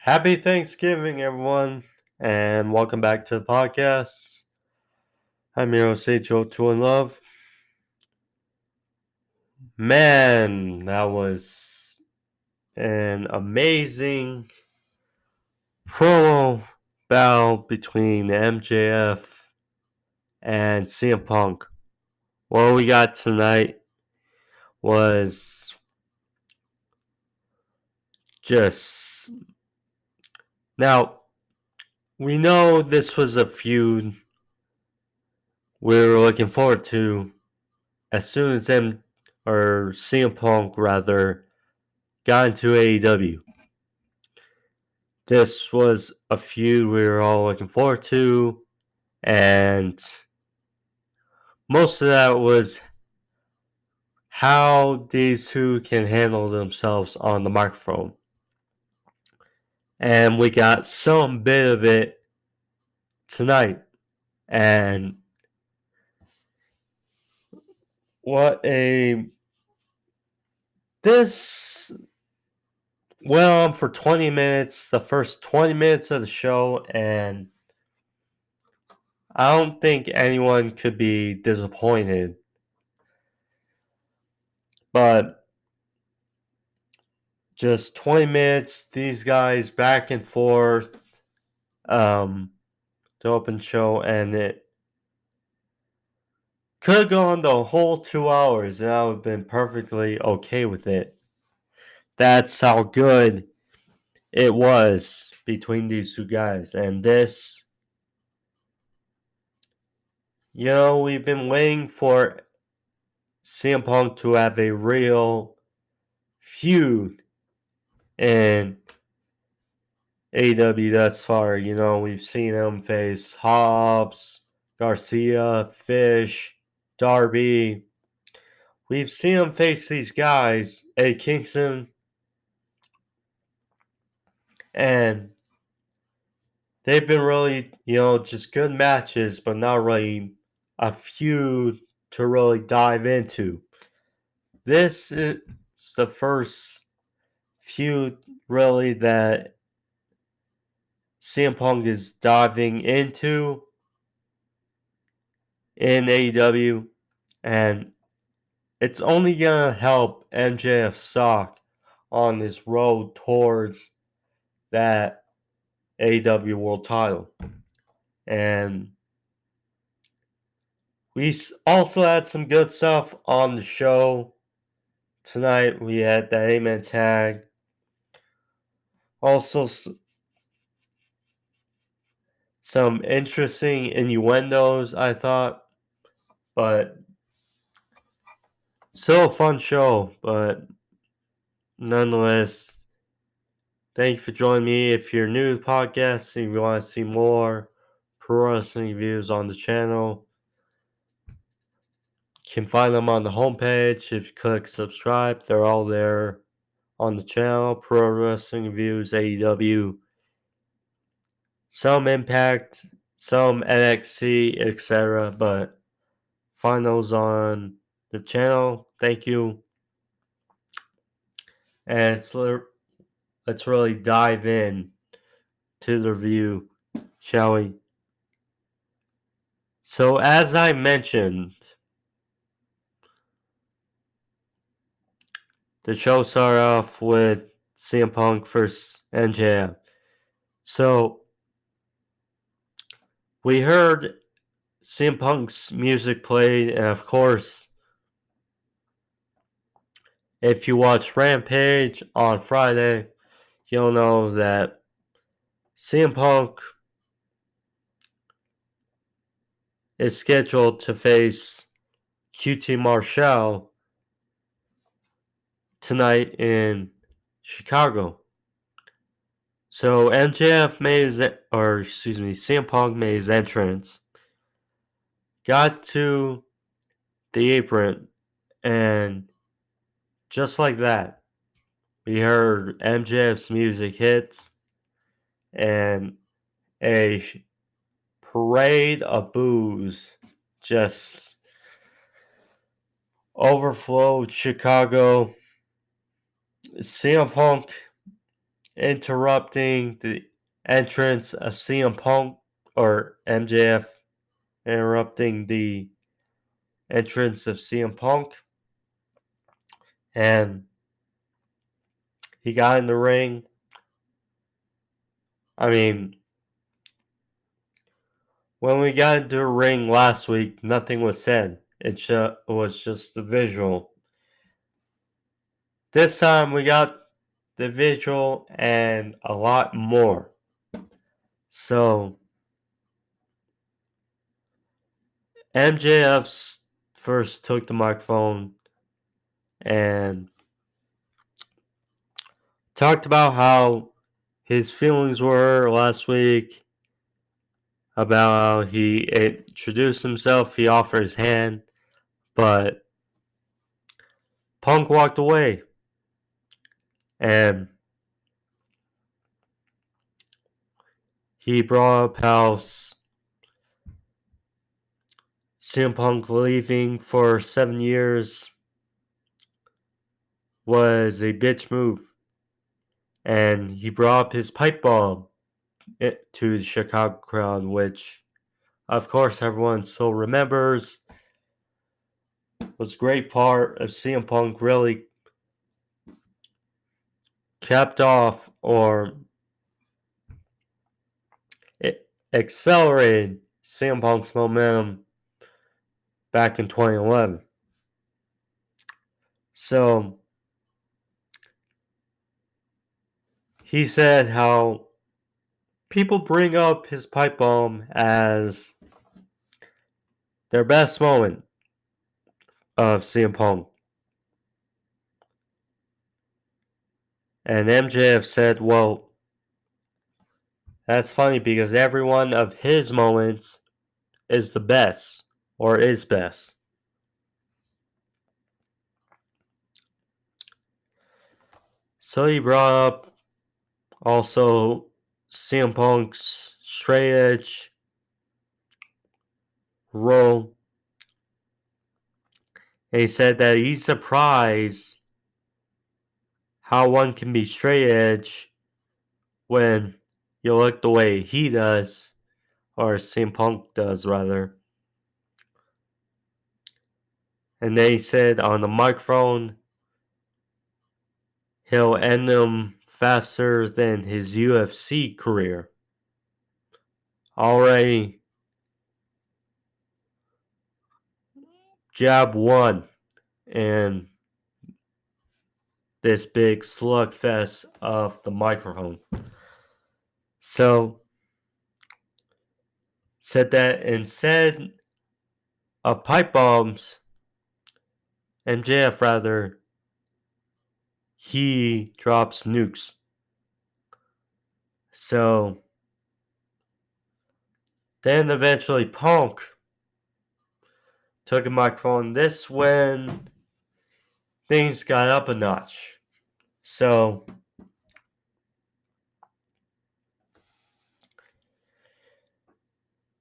Happy Thanksgiving, everyone, and welcome back to the podcast. I'm your host, Joe in Love. Man, that was an amazing promo battle between MJF and CM Punk. What we got tonight was just. Now, we know this was a feud we were looking forward to as soon as CM Punk rather got into AEW. This was a feud we were all looking forward to, and most of that was how these two can handle themselves on the microphone. And we got some bit of it tonight. And what a. This went on for 20 minutes, the first 20 minutes of the show, and I don't think anyone could be disappointed. But just 20 minutes, these guys back and forth, the open show, and it could have gone the whole 2 hours, and I would have been perfectly okay with it. That's how good it was between these two guys. And this, we've been waiting for CM Punk to have a real feud in AEW thus far. We've seen him face Hobbs, Garcia, Fish, Darby. We've seen him face these guys, Eddie Kingston, and they've been really, just good matches, but not really a feud to really dive into. This is the first feud, really, that CM Punk is diving into in AEW, and it's only going to help MJF stock on his road towards that AEW World title. And we also had some good stuff on the show tonight. We had the 8-man tag. Also, some interesting innuendos, I thought. But still a fun show. But nonetheless, thank you for joining me. If you're new to the podcast and you want to see more pro wrestling reviews on the channel, you can find them on the homepage. If you click subscribe, they're all there on the channel. Pro wrestling reviews, AEW, some Impact, some NXT, etc. But find those on the channel. Thank you. And let's really dive in to the review, shall we? So, as I mentioned, the show started off with CM Punk versus MJF. So, we heard CM Punk's music played, and of course, if you watch Rampage on Friday, you'll know that CM Punk is scheduled to face QT Marshall tonight in Chicago. So CM Punk made his entrance, got to the apron, and just like that, we heard MJF's music hits, and a parade of boos just overflowed Chicago. CM Punk interrupting the entrance of CM Punk, or MJF interrupting the entrance of CM Punk. And he got in the ring. I mean, when we got into the ring last week, nothing was said. It was just the visual. This time we got the visual and a lot more. So, MJF first took the microphone and talked about how his feelings were last week, about how he introduced himself, he offered his hand, but Punk walked away. And he brought up how CM Punk leaving for 7 years was a bitch move. And he brought up his pipe bomb to the Chicago crowd, which, of course, everyone still remembers. Was a great part of CM Punk really capped off or it accelerated CM Punk's momentum back in 2011. So he said how people bring up his pipe bomb as their best moment of CM Punk. And MJF said, well, that's funny because every one of his moments is the best or is best. So he brought up also CM Punk's straight edge role. And he said that he's surprised how one can be straight edge when you look the way he does, or CM Punk does rather. And then he said on the microphone, he'll end them faster than his UFC career. Already jab one in this big slugfest of the microphone. So, said that instead of pipe bombs, MJF rather, he drops nukes. So, then eventually Punk took a microphone. This when things got up a notch. So,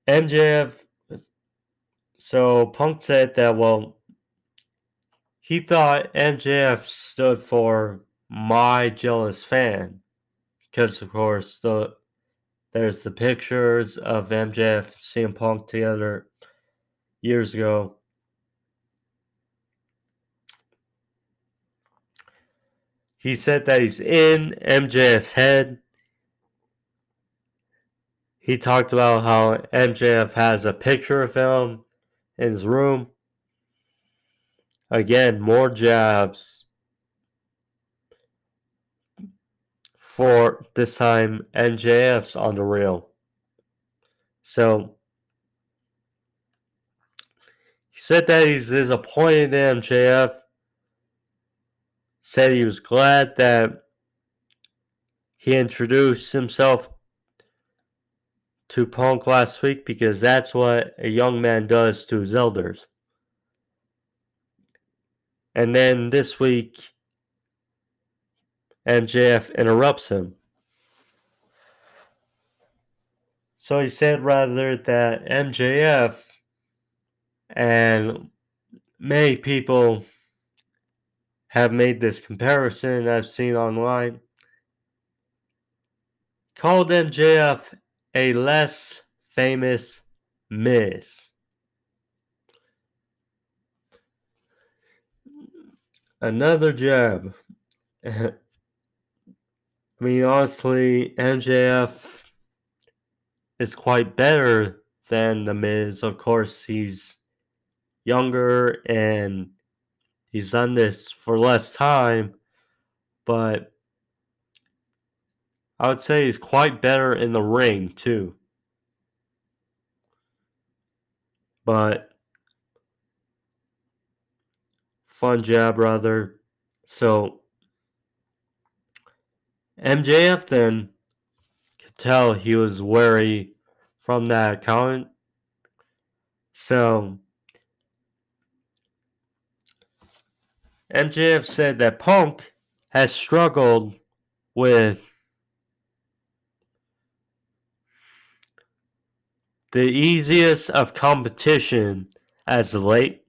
MJF, so Punk said that, well, he thought MJF stood for my jealous fan. Because, of course, there's the pictures of MJF and CM Punk together years ago. He said that he's in MJF's head. He talked about how MJF has a picture of him in his room. Again, more jabs. For this time, MJF's on the reel. So, he said that he's disappointed in MJF. Said he was glad that he introduced himself to Punk last week because that's what a young man does to his elders. And then this week, MJF interrupts him. So he said rather that MJF and many people have made this comparison I've seen online called MJF a less famous Miz. Another jab. I mean, honestly, MJF is quite better than The Miz. Of course, he's younger and he's done this for less time, but I would say he's quite better in the ring, too. But fun jab, rather. So MJF then could tell he was wary from that comment. So MJF said that Punk has struggled with the easiest of competition as of late.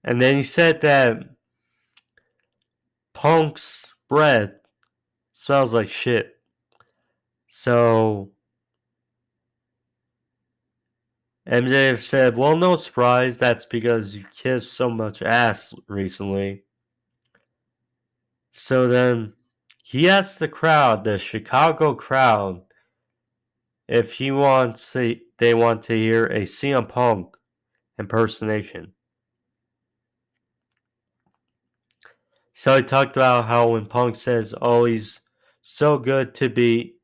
And then he said that Punk's breath smells like shit. So MJF said, well, no surprise. That's because you kissed so much ass recently. So then he asked the crowd, the Chicago crowd, if they want to hear a CM Punk impersonation. So he talked about how when Punk says, oh, he's so good to be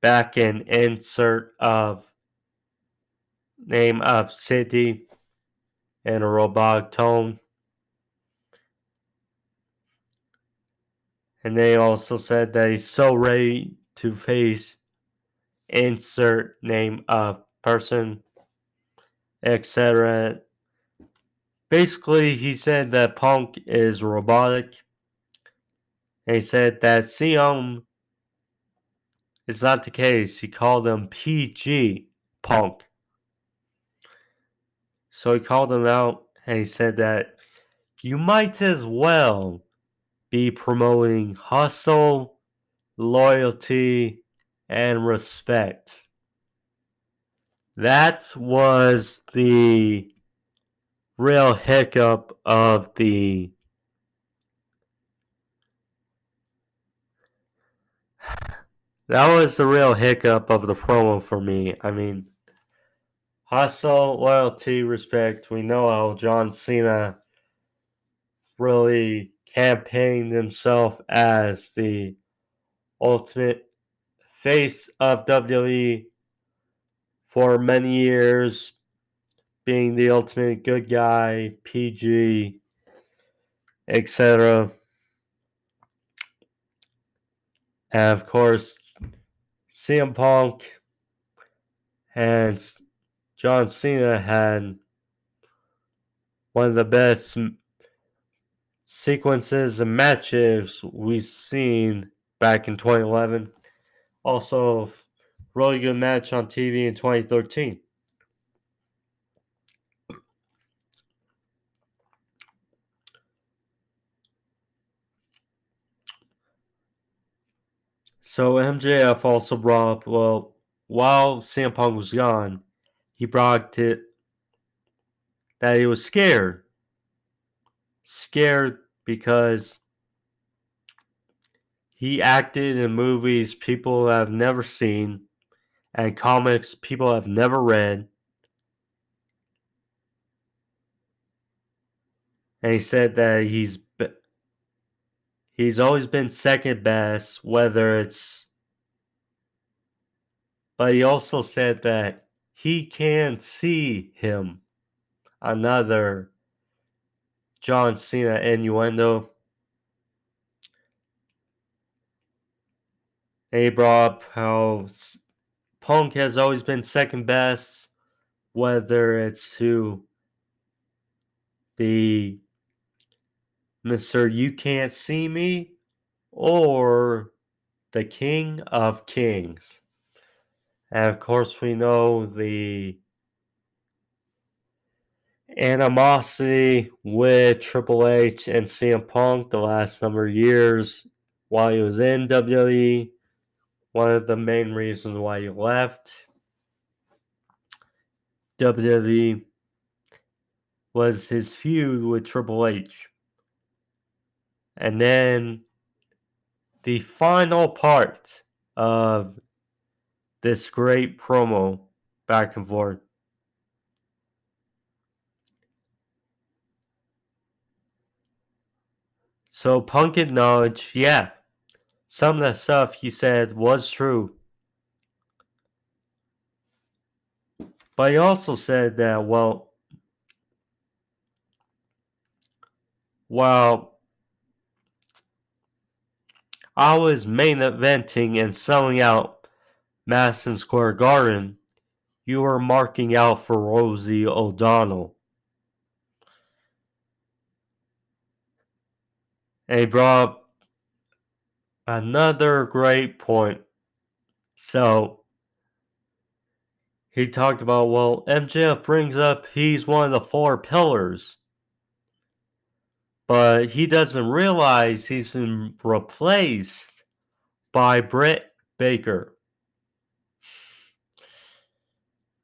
back in insert of name of city in a robotic tone. And they also said that he's so ready to face insert name of person, etc. Basically, he said that Punk is robotic. And he said that CM is not the case. He called him PG Punk. So he called him out and he said that you might as well be promoting hustle, loyalty, and respect. That was the real hiccup of the promo for me. I mean, hustle, loyalty, respect. We know how John Cena really campaigned himself as the ultimate face of WWE for many years, being the ultimate good guy, PG, etc. And of course, CM Punk and John Cena had one of the best sequences and matches we've seen back in 2011. Also, really good match on TV in 2013. So MJF also brought up, well, while CM Punk was gone, he brought it that he was scared. Scared because he acted in movies people have never seen and comics people have never read. And he said that he's always been second best, whether it's. But he also said that he can see him. Another John Cena innuendo. And he brought up how Punk has always been second best, whether it's to the Mr. You Can't See Me or the King of Kings. And of course, we know the animosity with Triple H and CM Punk the last number of years. while he was in WWE. One of the main reasons why he left WWE was his feud with Triple H. And then the final part of this great promo back and forth. So Punk acknowledged, yeah, some of the stuff he said was true. But he also said that, well, while I was main eventing and selling out Madison Square Garden, you were marking out for Rosie O'Donnell. And he brought up another great point. So he talked about, well, MJF brings up he's one of the 4 pillars. But he doesn't realize he's been replaced by Britt Baker.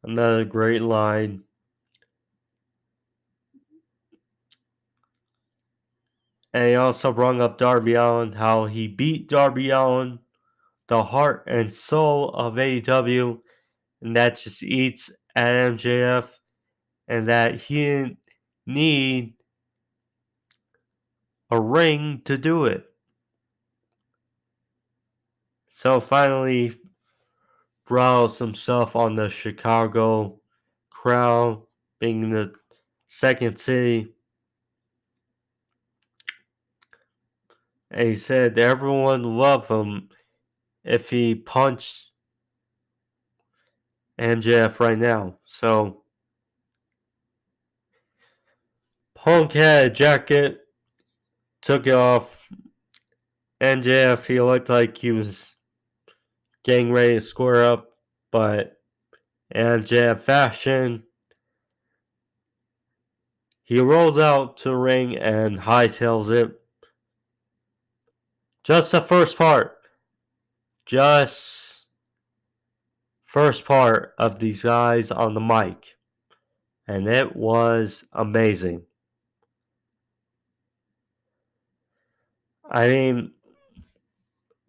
Another great line. And he also brought up Darby Allin, how he beat Darby Allin, the heart and soul of AEW, and that just eats at MJF, and that he didn't need a ring to do it. So finally, browse himself on the Chicago crowd, being the second city. And he said everyone loved him if he punched MJF right now. So Punk had a jacket, took it off. MJF, he looked like he was getting ready to square up, but MJF fashion, he rolls out to the ring and hightails it. Just the first part. Just first part of these guys on the mic. And it was amazing. I mean,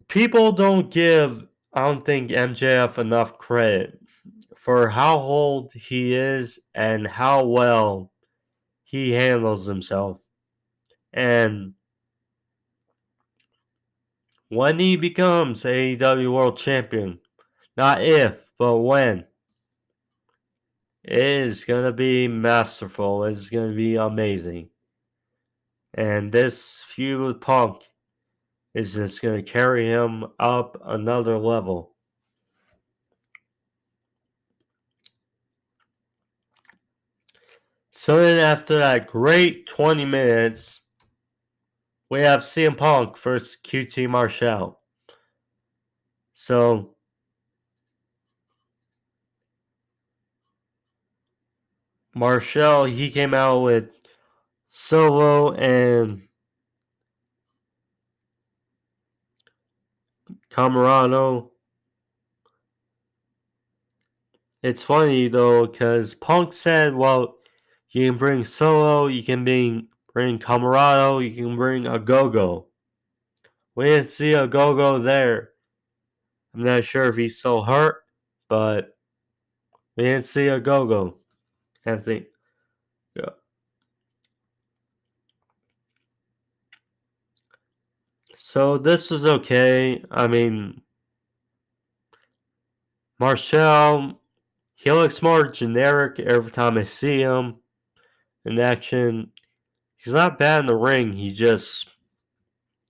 people don't give, I don't think, MJF enough credit for how old he is and how well he handles himself. And when he becomes AEW World Champion, not if, but when, it is going to be masterful. It's going to be amazing. And this feud with Punk is just going to carry him up another level. So then after that great 20 minutes, we have CM Punk versus QT Marshall. So Marshall, he came out with Solo and Camarano. It's funny though, because Punk said, well, you can bring Solo, you can bring Camarano, you can bring a Go-Go. We didn't see a Go-Go there. I'm not sure if he's still hurt, but we didn't see a Go-Go. I think. Yeah. So this was okay. I mean, Marshall, he looks more generic every time I see him in action. He's not bad in the ring. He just,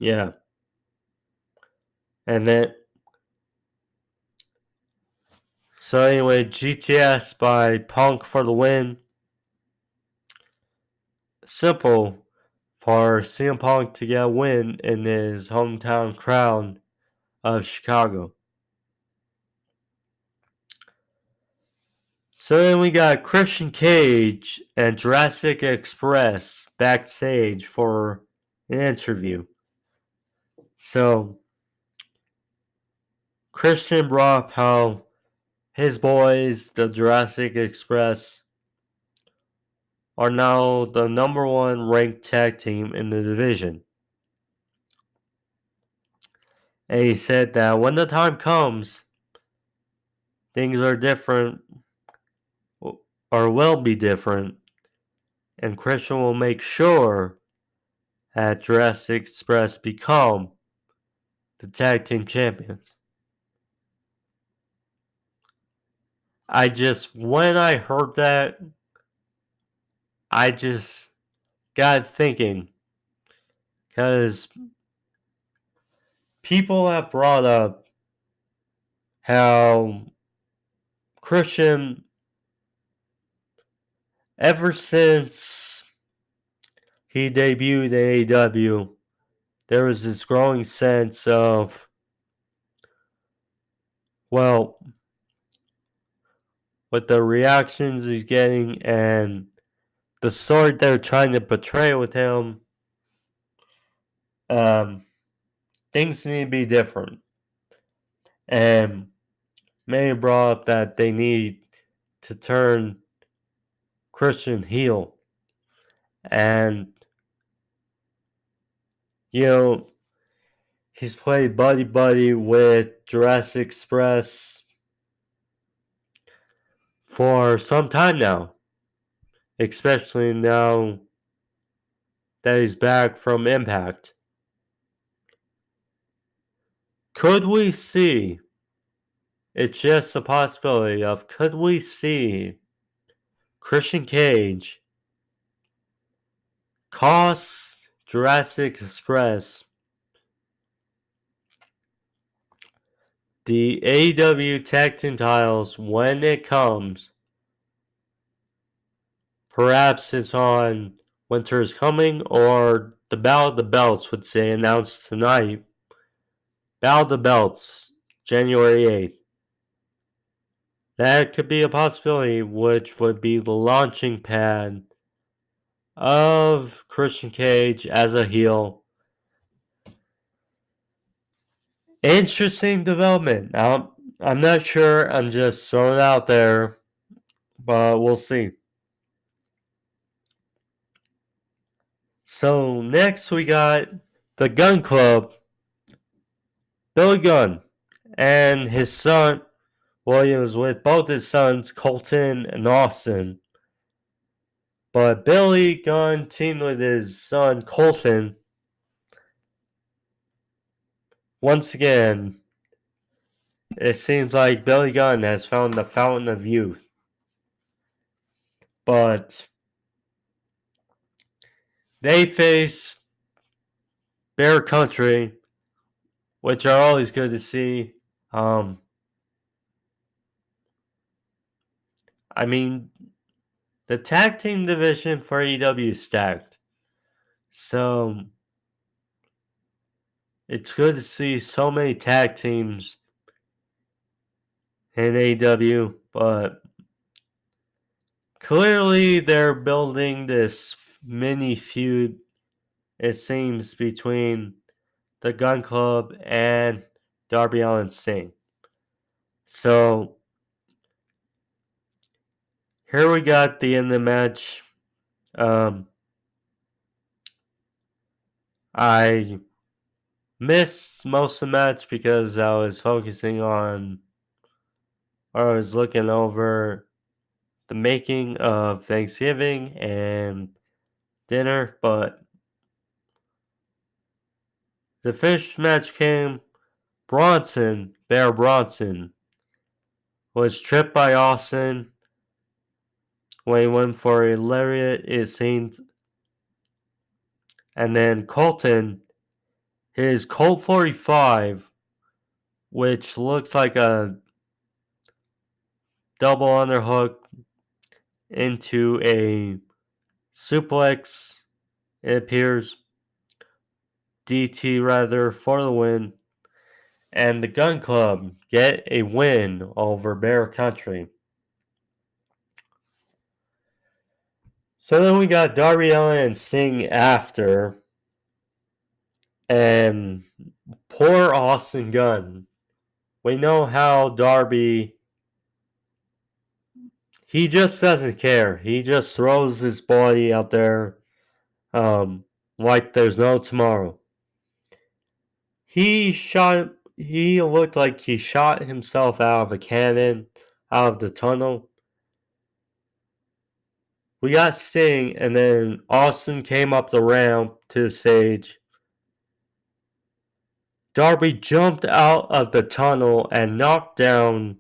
yeah. And then, so anyway, GTS by Punk for the win. Simple for CM Punk to get a win in his hometown crowd of Chicago. So then we got Christian Cage and Jurassic Express backstage for an interview. So, Christian brought up how his boys, the Jurassic Express, are now the number one ranked tag team in the division. And he said that when the time comes, things are different or will be different, and Christian will make sure that Jurassic Express become the tag team champions. When I heard that, I just got thinking, because people have brought up how Christian, ever since he debuted in AEW, there was this growing sense of, well, with the reactions he's getting and the story they're trying to portray with him, things need to be different. And many brought up that they need to turn Christian heel. And, you know, he's played buddy buddy with Jurassic Express for some time now, especially now that he's back from Impact. Could we see, it's just a possibility of, could we see Christian Cage cost Jurassic Express the AEW Tag Team titles when it comes? Perhaps it's on Winter is Coming, or the Battle of the Belts would say announced tonight. Battle of the Belts, January 8th. That could be a possibility, which would be the launching pad of Christian Cage as a heel. Interesting development. I'm not sure. I'm just throwing it out there, but we'll see. So next we got the Gunn Club, Billy Gunn, and his son Williams, with both his sons Colton and Austin. But Billy Gunn teamed with his son Colton. Once again, it seems like Billy Gunn has found the fountain of youth. But they face Bear Country, which are always good to see. I mean, the tag team division for AEW is stacked. So it's good to see so many tag teams in AEW, but clearly they're building this mini feud, it seems, between the Gun Club and Darby Allin Sting. So here we got the end of the match. I missed most of the match because I was focusing on, or I was looking over the making of Thanksgiving and dinner, but the finish match came. Bear Bronson, was tripped by Austin when he went for a lariat, it seemed. And then Colton, his Colt 45, which looks like a double underhook into a suplex, it appears, DT rather, for the win. And the Gun Club get a win over Bear Country. So then we got Darby Allin and Sting after. And Poor Austin Gunn. We know how Darby, he just doesn't care. He just throws his body out there like there's no tomorrow. He looked like he shot himself out of a cannon, out of the tunnel. We got Sting, and then Austin came up the ramp to the stage. Darby jumped out of the tunnel and knocked down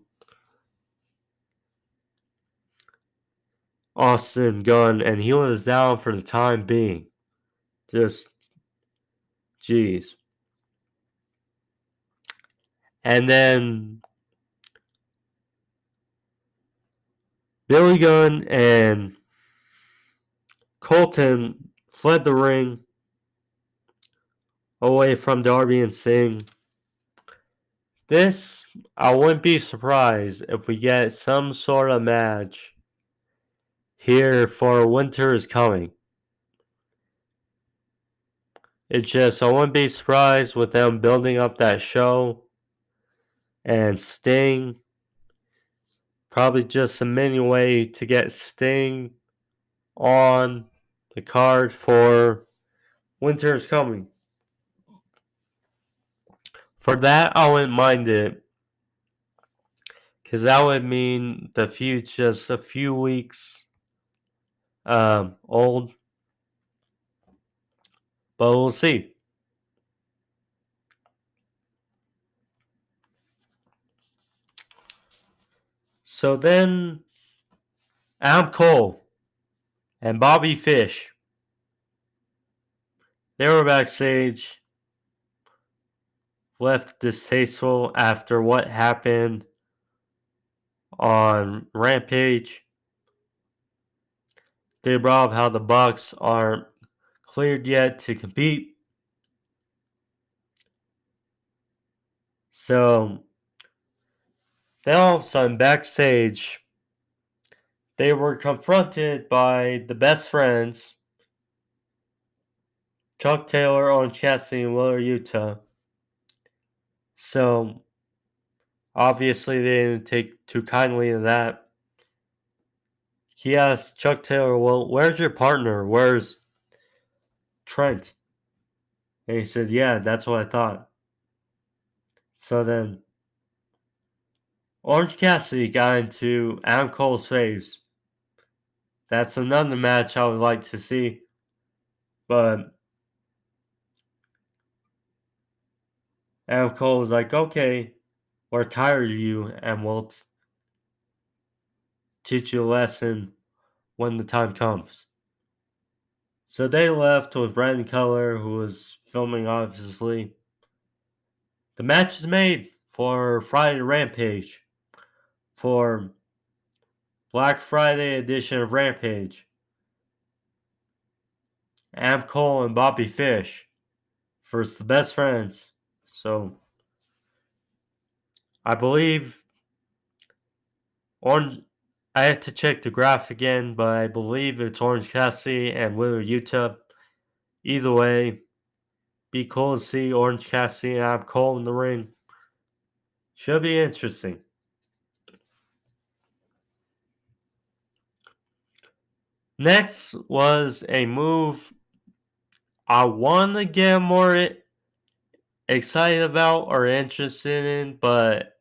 Austin Gunn, and he was down for the time being. Just, jeez. And then Billy Gunn and Colton fled the ring away from Darby and Sting. This, I wouldn't be surprised if we get some sort of match here for Winter is Coming. It's just, I wouldn't be surprised with them building up that show and Sting. Probably just a mini way to get Sting on the card for Winter is Coming. For that, I wouldn't mind it. Because that would mean the feud's just a few weeks old. But we'll see. So then, Adam Cole and Bobby Fish, they were backstage, left distasteful after what happened on Rampage. They brought up how the Bucks aren't cleared yet to compete. So then all of a sudden, backstage, they were confronted by the best friends, Chuck Taylor, Orange Cassidy, and Willer Utah. So obviously they didn't take too kindly to that. He asked Chuck Taylor, well, where's your partner? Where's Trent? And he said, yeah, that's what I thought. So then Orange Cassidy got into Adam Cole's face. That's another match I would like to see. But Adam Cole was like, okay, we're tired of you and we'll teach you a lesson when the time comes. So they left with Brandon Cutler, who was filming, obviously. The match is made for Friday Rampage, for Black Friday edition of Rampage. Adam Cole and Bobby Fish versus the best friends. So I believe Orange. I have to check the graph again, but I believe it's Orange Cassidy and Wheeler Utah. Either way, be cool to see Orange Cassidy and Adam Cole in the ring. Should be interesting. Next was a move I want to get more excited about or interested in, but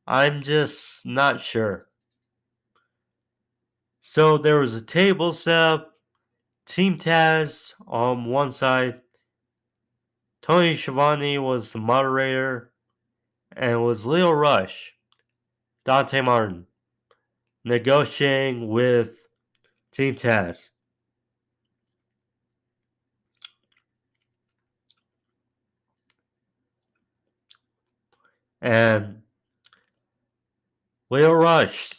I'm just not sure. So there was a table set up, Team Taz on one side, Tony Schiavone was the moderator, and it was Leo Rush, Dante Martin, negotiating with Team Taz. And Leo Rush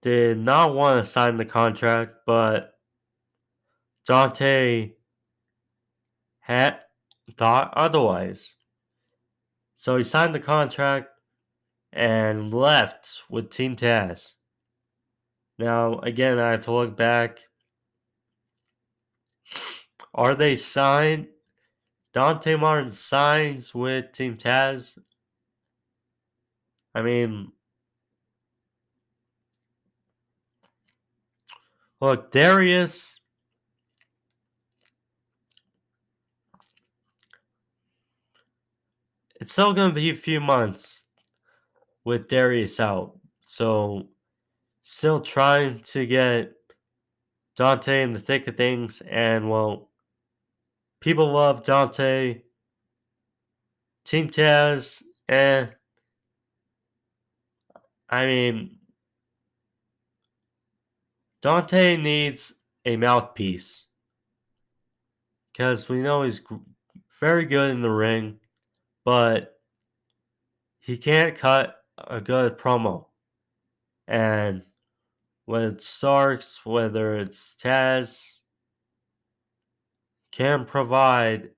did not want to sign the contract, but Dante had thought otherwise. So he signed the contract and left with Team Taz. Now, again, I have to look back. Are they signed Dante Martin signs with Team Taz. I mean, look, Darius. It's still going to be a few months with Darius out. So, still trying to get Dante in the thick of things. And, well, people love Dante. Team Taz. And, I mean, Dante needs a mouthpiece. Because we know he's very good in the ring. But he can't cut a good promo. And when it starts, whether it's Taz, can provide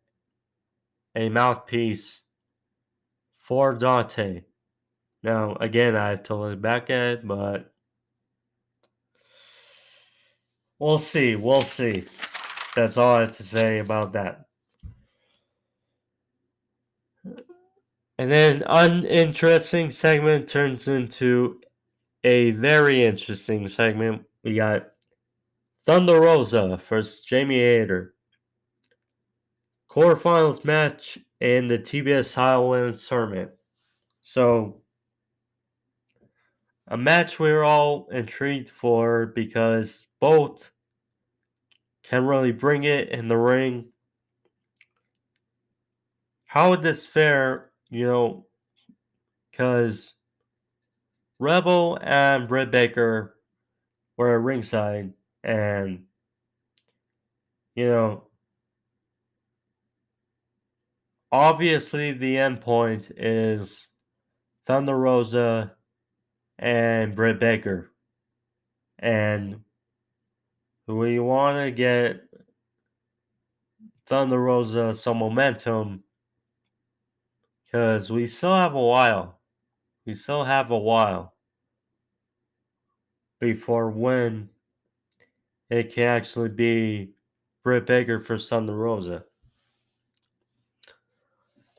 a mouthpiece for Dante. Now, again, I have to look back at it, but we'll see. We'll see. That's all I have to say about that. And then uninteresting segment turns into a very interesting segment. We got Thunder Rosa versus Jamie Hayter. Quarterfinals match in the TBS Title Women's Tournament. So, a match we were all intrigued for because both can really bring it in the ring. How would this fare, because Rebel and Britt Baker were at ringside, and, obviously the end point is Thunder Rosa and Britt Baker. And we want to get Thunder Rosa some momentum because we still have a while. We still have a while before when it can actually be Britt Baker for Thunder Rosa.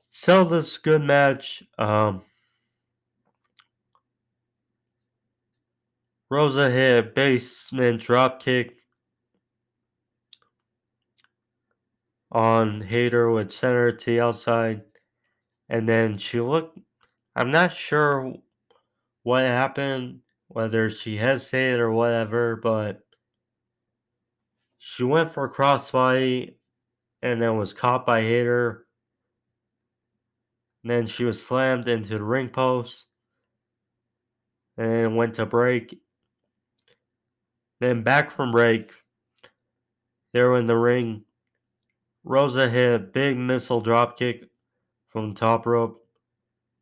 So this good match. Rosa hit a basement dropkick on Hayter with center to the outside. And then she looked. I'm not sure what happened, whether she hesitated or whatever, but she went for a crossbody and then was caught by Hayter. And then she was slammed into the ring post and went to break. Then back from break, they were in the ring. Rosa hit a big missile dropkick from the top rope.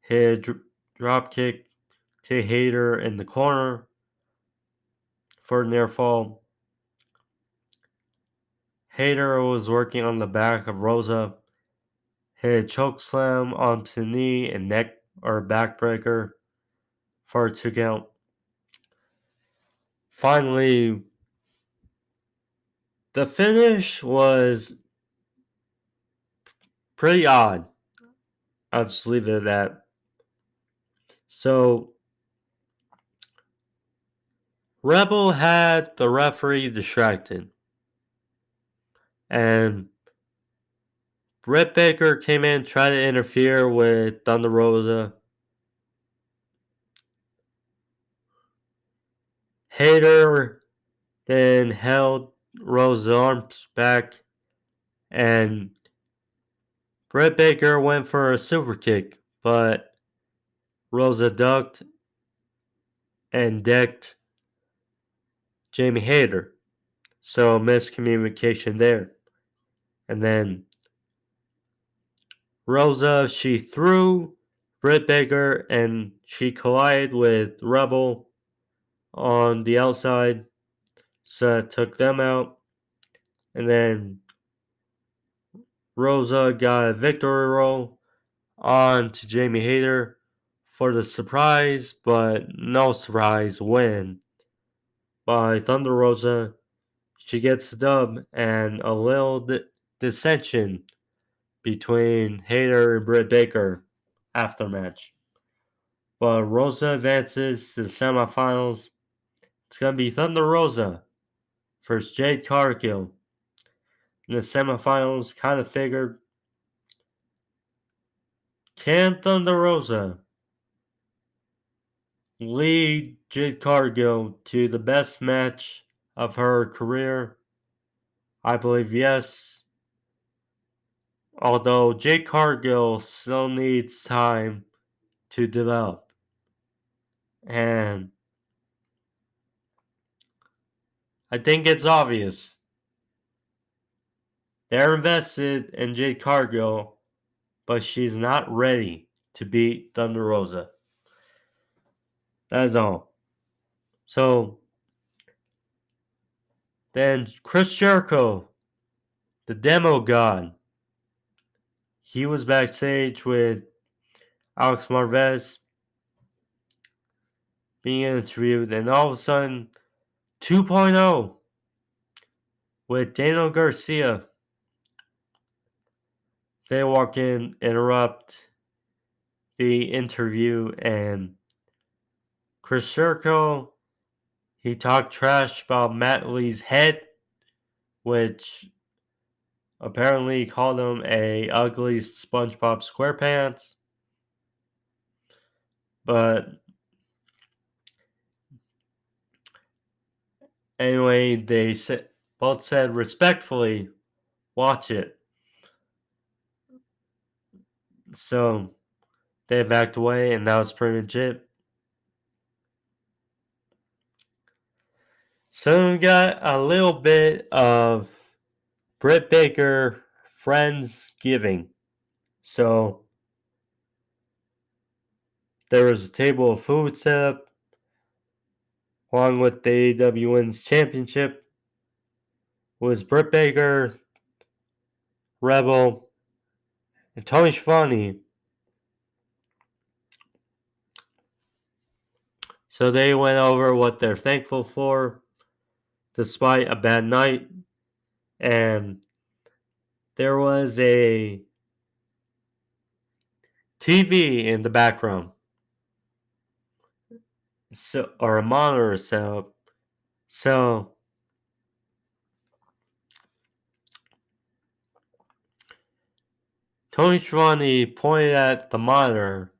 Hit a dropkick to Hayter in the corner for a near fall. Hayter was working on the back of Rosa. Hit a choke slam onto the knee and neck or backbreaker for a 2 count. Finally, the finish was pretty odd. I'll just leave it at that. So, Rebel had the referee distracted. And Britt Baker came in, tried to interfere with Thunder Rosa. Hayter then held Rosa's arms back, and Britt Baker went for a super kick, but Rosa ducked and decked Jamie Hayter. So miscommunication there. And then Rosa, she threw Britt Baker and she collided with Rebel on the outside. So that took them out. And then Rosa got a victory roll on to Jamie Hayter for the surprise, but no surprise win by Thunder Rosa. She gets the dub and a little dissension between Hayter and Britt Baker after match. But Rosa advances to the semifinals. It's going to be Thunder Rosa versus Jade Cargill. In the semifinals, kind of figured, can Thunder Rosa lead Jade Cargill to the best match of her career? I believe yes. Although Jade Cargill still needs time to develop. And I think it's obvious. They're invested in Jade Cargill, but she's not ready to beat Thunder Rosa. That is all. So then Chris Jericho, the demo god, he was backstage with Alex Marvez being interviewed, and all of a sudden 2.0 with Daniel Garcia. They walk in, interrupt the interview, and Chris Jericho, he talked trash about Matt Lee's head, which apparently called him a ugly SpongeBob SquarePants. But anyway, they both said respectfully, watch it. So they backed away, and that was pretty much it. So we got a little bit of Britt Baker Friendsgiving. So there was a table of food set up along with the AEW Women's Championship. It was Britt Baker, Rebel, and Tony Schiavone. So they went over what they're thankful for despite a bad night. And there was a TV in the background. So, or a monitor set up. So Tony Schiavone pointed at the monitor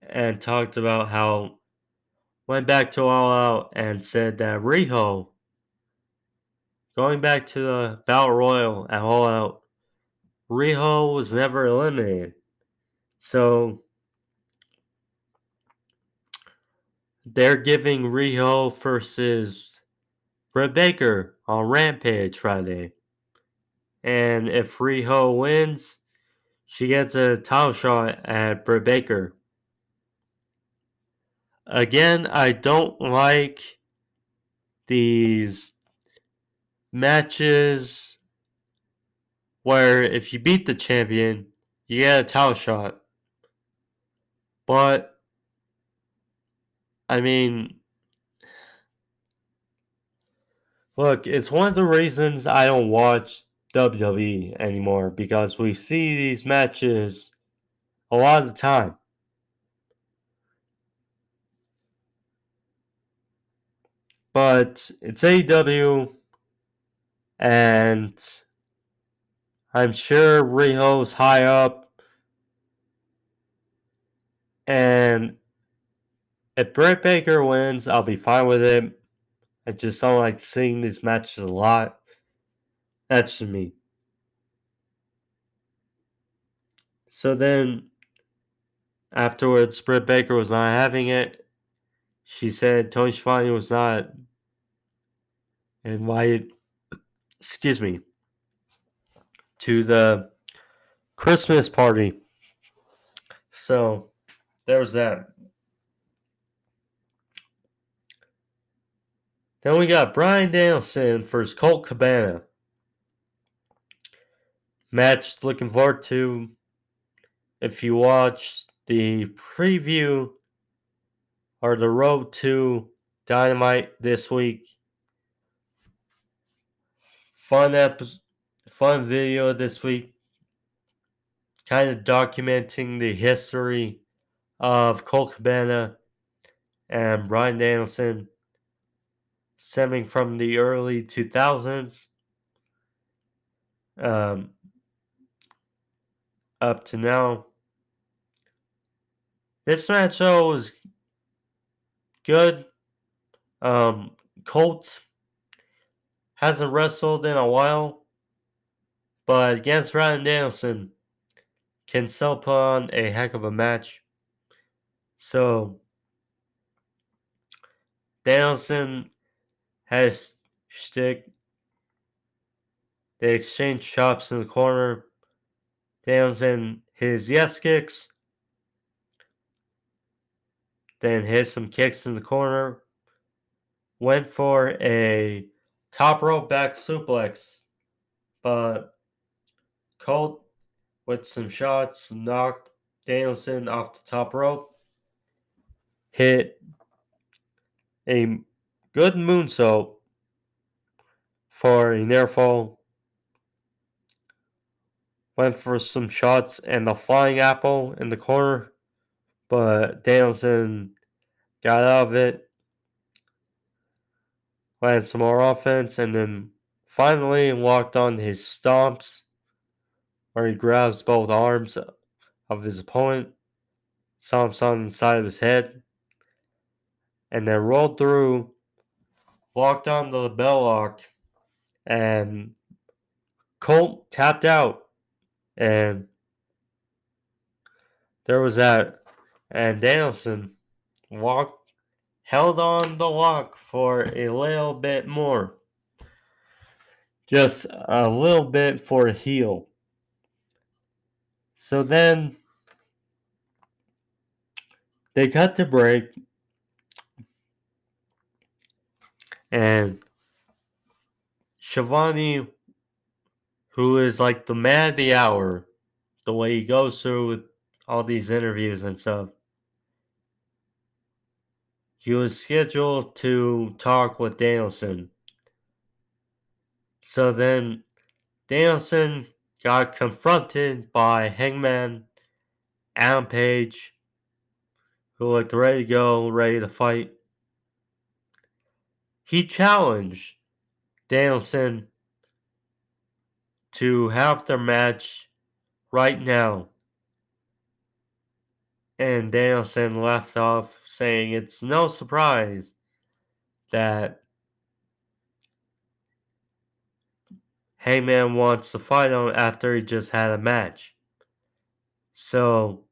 and talked about how went back to All Out and said that Riho, going back to the Battle Royal at All Out, Riho was never eliminated. So they're giving Riho versus Britt Baker on Rampage Friday. And if Riho wins, she gets a title shot at Britt Baker. Again, I don't like these matches where if you beat the champion, you get a title shot. But, I mean, look, it's one of the reasons I don't watch WWE anymore because we see these matches a lot of the time. But it's AEW, and I'm sure Riho's high up. And if Britt Baker wins, I'll be fine with it. I just don't like seeing these matches a lot. That's just me. So then, afterwards, Britt Baker was not having it. She said Tony Schiavone was not invited, to the Christmas party. So, there was that. Then we got Bryan Danielson versus Colt Cabana. Match looking forward to. If you watched the preview or the road to Dynamite this week, fun video this week. kind of documenting the history of Colt Cabana and Bryan Danielson stemming from the early 2000s um, up to now. This match, though, was good. Colt hasn't wrestled in a while, but against Bryan Danielson can still put on a heck of a match. So Danielson has shtick. They exchange chops in the corner. Danielson his yes kicks, then hit some kicks in the corner. Went for a top rope back suplex, but Colt with some shots knocked Danielson off the top rope. Hit a good moonsault for a near fall. Went for some shots and the flying apple in the corner, but Danielson got out of it. Landed some more offense, and then finally walked on his stomps, where he grabs both arms of his opponent, stomps on the side of his head, and then rolled through, walked on the bell lock, and Colt tapped out. And there was that. And Danielson held on the lock for a little bit more. Just a little bit for a heel. So then they cut to break, and Shivani, who is like the man of the hour, the way he goes through with all these interviews and stuff, he was scheduled to talk with Danielson. So then Danielson got confronted by Hangman Adam Page, who looked ready to go, ready to fight. He challenged Danielson to have their match right now. And Danielson left off saying it's no surprise that Hangman wants to fight him after he just had a match. So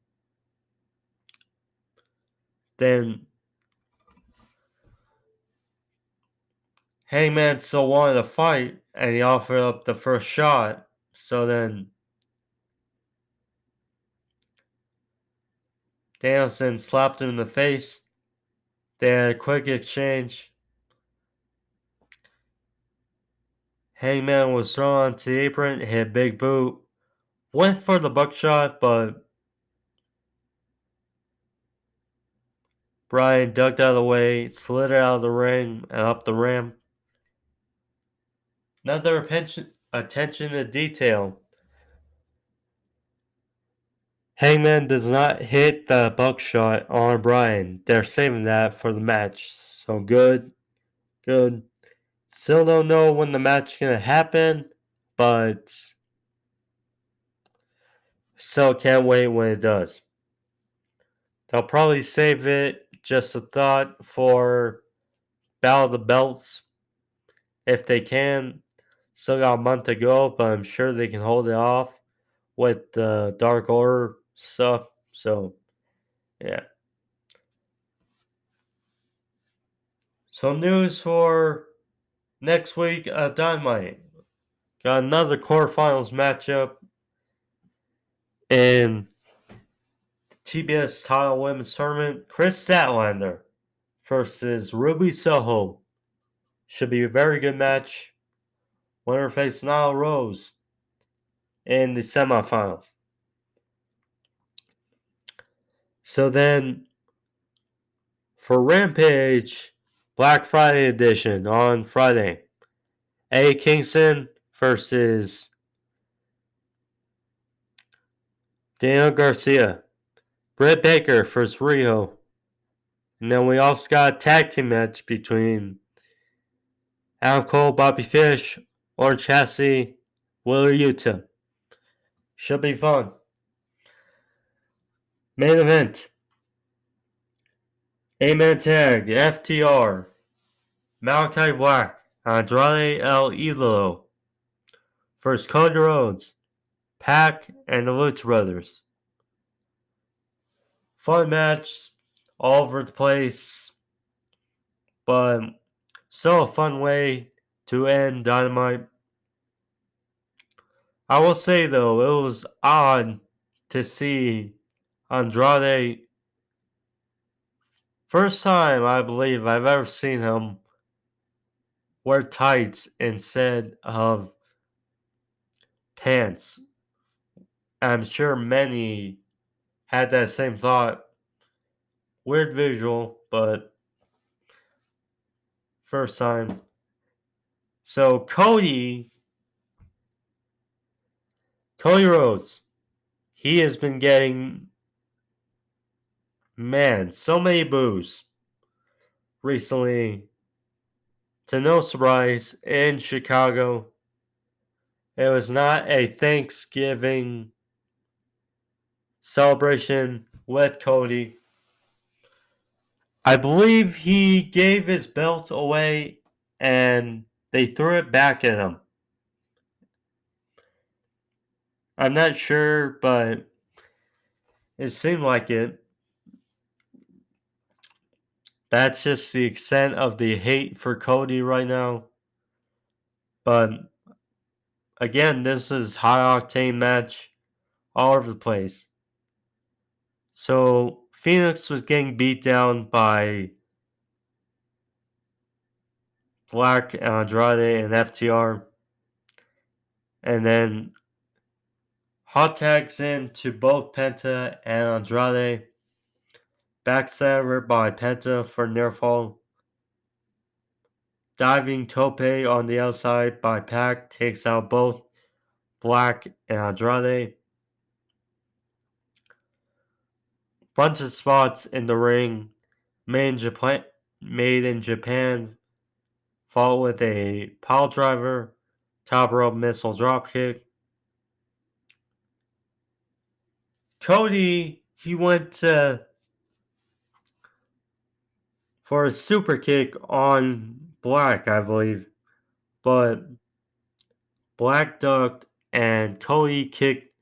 then Hangman still wanted to fight and he offered up the first shot. So then Danielson slapped him in the face. They had a quick exchange. Hangman was thrown onto the apron, hit a big boot. Went for the buckshot, but Bryan ducked out of the way, slid out of the ring, and up the ramp. Another attention to detail. Hangman does not hit the buckshot on Bryan. They're saving that for the match. So good. Good. Still don't know when the match is going to happen, but still can't wait when it does. They'll probably save it, just a thought, for Battle of the Belts if they can. Still got a month to go, but I'm sure they can hold it off with the Dark Order stuff. So, yeah. So, news for next week, Dynamite. Got another quarterfinals matchup in TBS title women's tournament. Chris Statlander versus Ruby Soho. Should be a very good match. Winner face Rose in the semifinals. So then, for Rampage, Black Friday edition on Friday, Kingston versus Daniel Garcia, Britt Baker versus Rio. And then we also got a tag team match between Adam Cole, Bobby Fish, Orange Cassidy, Wheeler Yuta. Should be fun. Main event. 8-man tag, FTR, Malakai Black, Andrade El Idolo versus Cody Rhodes, Pac, and the Lucha Brothers. Fun match, all over the place, but still a fun way to end Dynamite. I will say though, it was odd to see Andrade. First time I believe I've ever seen him wear tights instead of pants. I'm sure many had that same thought. Weird visual, but first time. So Cody Rhodes, he has been getting, man, so many boos recently. To no surprise, in Chicago, it was not a Thanksgiving celebration with Cody. I believe he gave his belt away and they threw it back at him. I'm not sure, but it seemed like it. That's just the extent of the hate for Cody right now. But again, this is high octane match all over the place. So Phoenix was getting beat down by Black, Andrade, and FTR. And then hot tags in to both Penta and Andrade. Backstabber by Penta for near fall. Diving tope on the outside by Pac takes out both Black and Andrade. Bunch of spots in the ring made in Japan. Followed with a pile driver, top rope missile dropkick. Cody, he went for a super kick on Black, I believe. But Black ducked and Cody kicked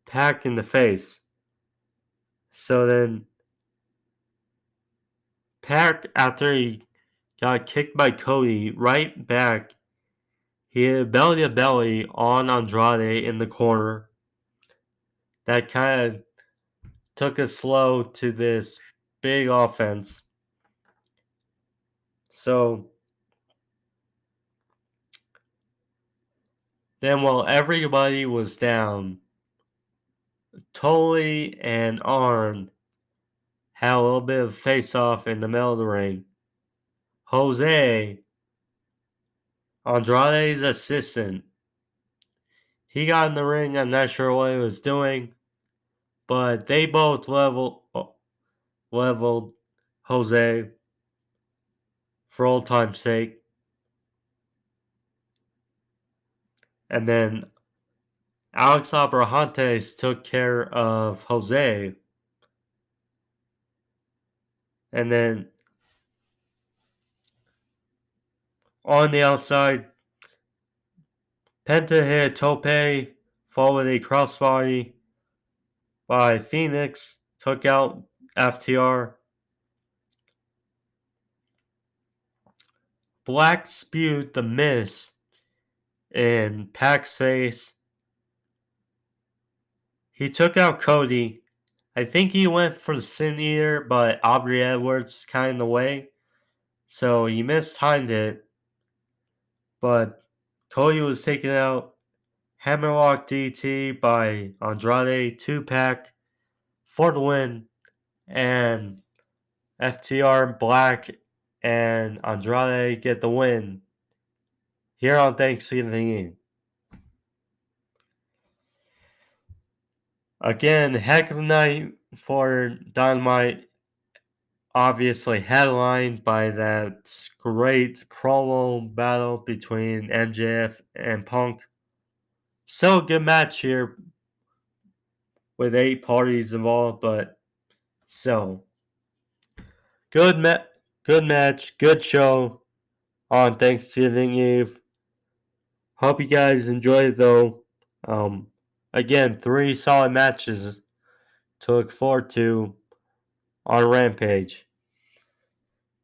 Pac in the face. So then Pac, after he got kicked by Cody right back, he hit belly to belly on Andrade in the corner. That kind of took us slow to this big offense. So then while everybody was down, Tully and Arn had a little bit of face off in the middle of the ring. Jose, Andrade's assistant, he got in the ring. I'm not sure what he was doing, but they both leveled Jose for old time's sake. And then Alex Abrahantes took care of Jose. And then on the outside, Penta hit tope, followed a crossbody by Phoenix, took out FTR. Black spewed the mist in Pac's face. He took out Cody. I think he went for the Sin Eater, but Aubrey Edwards was kind of in the way. So he mistimed it. But Cody was taken out. Hammerlock DT by Andrade, 2-pack for the win. And FTR, Black, and Andrade get the win here on Thanksgiving Eve. Again, heck of a night for Dynamite. Obviously headlined by that great promo battle between MJF and Punk. Still a good match here with 8 parties involved, but so good good match, good show on Thanksgiving Eve. Hope you guys enjoyed though. Again, 3 solid matches to look forward to on Rampage.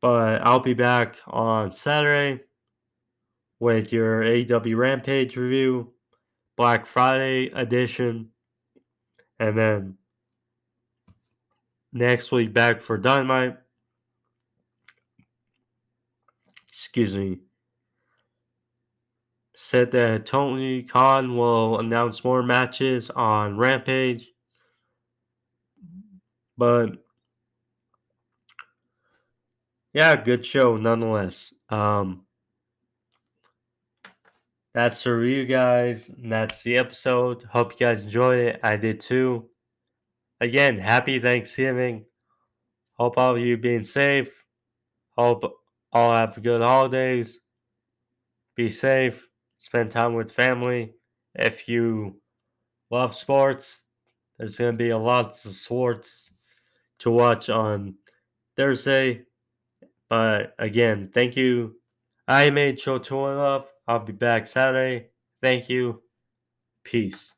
But I'll be back on Saturday with your AEW Rampage review, Black Friday edition, and then next week back for Dynamite. Excuse me. Said that Tony Khan will announce more matches on Rampage, but yeah, good show nonetheless. That's the review, guys. And that's the episode. Hope you guys enjoyed it. I did too. Again, happy Thanksgiving. Hope all of you being safe. Hope all have good holidays. Be safe. Spend time with family. If you love sports, there's going to be a lot of sports to watch on Thursday. But again, thank you. I made Show 2 Love. I'll be back Saturday. Thank you. Peace.